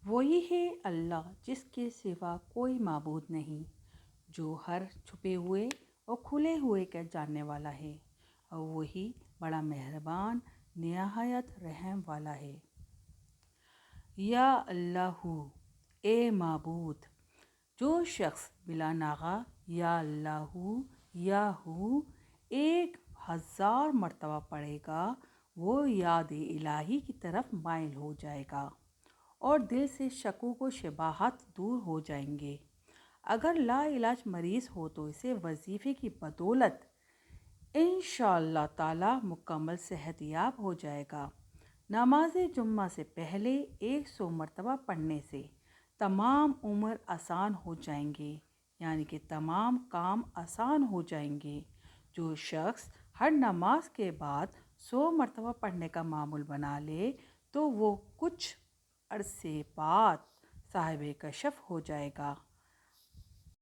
وہی ہے اللہ جس کے سوا کوئی معبود نہیں، جو ہر چھپے ہوئے اور کھلے ہوئے کا جاننے والا ہے، اور وہی بڑا مہربان نہایت رحم والا ہے۔ یا اللہ، اے معبود، جو شخص بلا ناغہ یا اللہ یا ہو 1000 مرتبہ پڑھے گا وہ یاد الہی کی طرف مائل ہو جائے گا اور دل سے شکوک و شبہات دور ہو جائیں گے۔ اگر لا علاج مریض ہو تو اسے وظیفے کی بدولت انشاءاللہ تعالی مکمل صحت یاب ہو جائے گا۔ نماز جمعہ سے پہلے 100 مرتبہ پڑھنے سے تمام امور آسان ہو جائیں گے، یعنی کہ تمام کام آسان ہو جائیں گے۔ جو شخص ہر نماز کے بعد 100 مرتبہ پڑھنے کا معمول بنا لے تو وہ کچھ عرصے بعد صاحب کشف ہو جائے گا۔